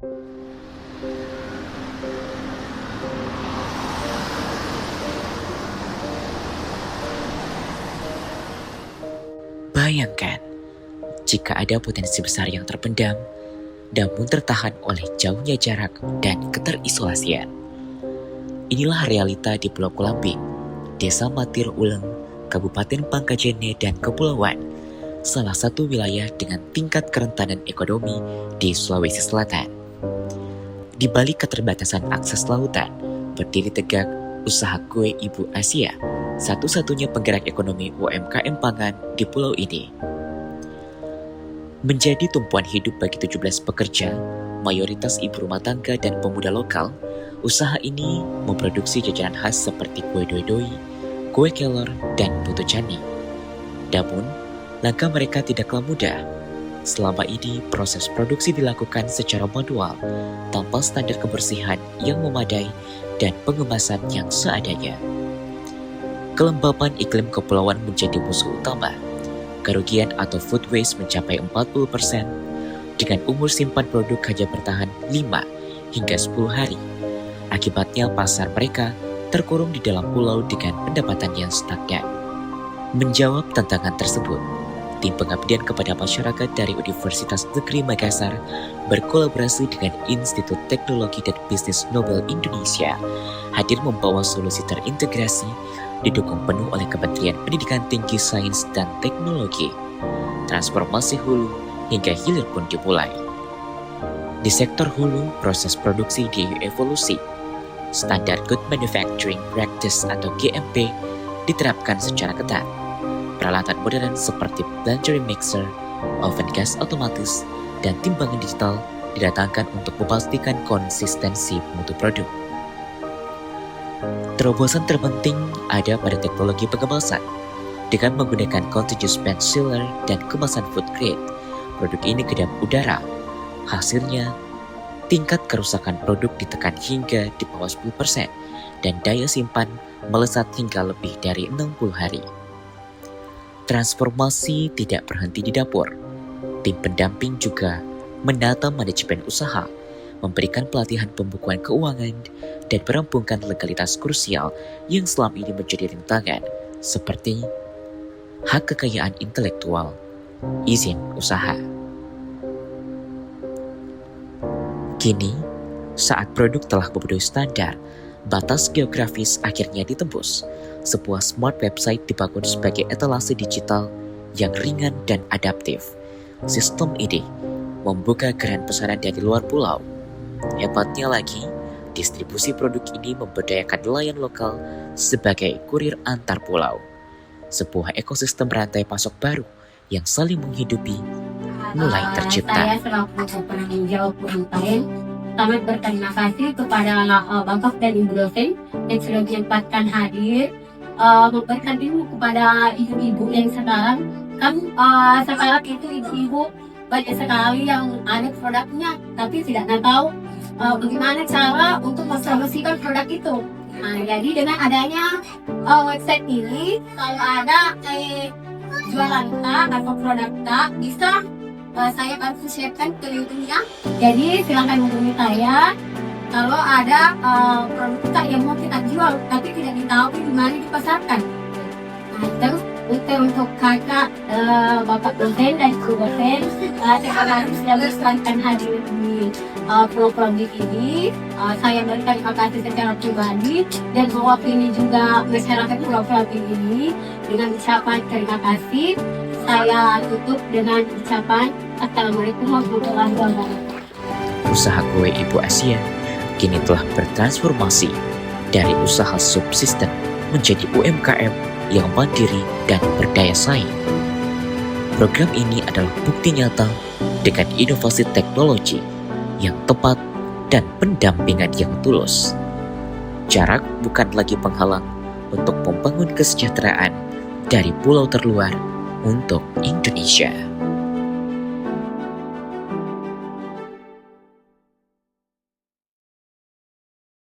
Bayangkan, jika ada potensi besar yang terpendam, namun tertahan oleh jauhnya jarak dan keterisolasian. Inilah realita di Pulau Kolambing, Desa Matir Uleng, Kabupaten Pangkajene dan Kepulauan, salah satu wilayah dengan tingkat kerentanan ekonomi di Sulawesi Selatan. Di balik keterbatasan akses lautan, berdiri tegak usaha kue Ibu Asia, satu-satunya penggerak ekonomi UMKM pangan di pulau ini. Menjadi tumpuan hidup bagi 17 pekerja, mayoritas ibu rumah tangga dan pemuda lokal, usaha ini memproduksi jajanan khas seperti kue doi-doi, kue kelor, dan putu cani. Namun, langkah mereka tidaklah mudah. Selama ini, proses produksi dilakukan secara manual, tanpa standar kebersihan yang memadai dan pengemasan yang seadanya. Kelembapan iklim kepulauan menjadi musuh utama. Kerugian atau food waste mencapai 40%, dengan umur simpan produk hanya bertahan 5 hingga 10 hari. Akibatnya pasar mereka terkurung di dalam pulau dengan pendapatan yang stagnan. Menjawab tantangan tersebut, Tim Pengabdian kepada Masyarakat dari Universitas Negeri Makassar berkolaborasi dengan Institut Teknologi dan Bisnis Nobel Indonesia hadir membawa solusi terintegrasi didukung penuh oleh Kementerian Pendidikan Tinggi Sains dan Teknologi. Transformasi hulu hingga hilir pun dimulai. Di sektor hulu, proses produksi dievolusi. Standar Good Manufacturing Practice atau GMP diterapkan secara ketat. Peralatan modern seperti blendery mixer, oven gas otomatis, dan timbangan digital didatangkan untuk memastikan konsistensi mutu produk. Terobosan terpenting ada pada teknologi pengemasan. Dengan menggunakan continuous bench sealer dan kemasan food grade, produk ini kedap udara. Hasilnya, tingkat kerusakan produk ditekan hingga di bawah 10% dan daya simpan melesat hingga lebih dari 60 hari. Transformasi tidak berhenti di dapur. Tim pendamping juga menata manajemen usaha, memberikan pelatihan pembukuan keuangan, dan merampungkan legalitas krusial yang selama ini menjadi rintangan, seperti hak kekayaan intelektual, izin usaha. Kini, saat produk telah memenuhi standar, batas geografis akhirnya ditembus. Sebuah smart website dibangun sebagai etalase digital yang ringan dan adaptif. Sistem ini membuka keran pesanan dari luar pulau. Hebatnya lagi, distribusi produk ini memberdayakan nelayan lokal sebagai kurir antar pulau. Sebuah ekosistem rantai pasok baru yang saling menghidupi mulai tercipta. Saya selaku penanggung UMKM sangat berterima kasih kepada Bapak dan Ibu dosen yang sudah menyempatkan hadir memberikan ilmu kepada ibu-ibu yang sekarang sekarang itu ibu-ibu banyak sekali yang ada produknya tapi tidak tahu bagaimana cara untuk mempromosikan produk itu. Jadi dengan adanya website ini, kalau ada jualan atau produk bisa saya bantu siapkan ke linknya. Jadi silakan hubungi saya kalau ada produk yang mau kita jual tapi tidak ditahu di mana dipasarkan. Terus untuk kakak bapak dosen dan ibu dosen, terima kasih sudah berkenan hadir di program ini. Saya berterima kasih secara pribadi dan mewakili juga masyarakat Pulau Kolambing ini dengan ucapan terima kasih. Saya tutup dengan ucapan Assalamualaikum warahmatullahi wabarakatuh. Usaha kue Ibu Asia kini telah bertransformasi dari usaha subsisten menjadi UMKM yang mandiri dan berdaya saing. Program ini adalah bukti nyata dengan inovasi teknologi yang tepat dan pendampingan yang tulus. Jarak bukan lagi penghalang untuk membangun kesejahteraan dari pulau terluar untuk Indonesia.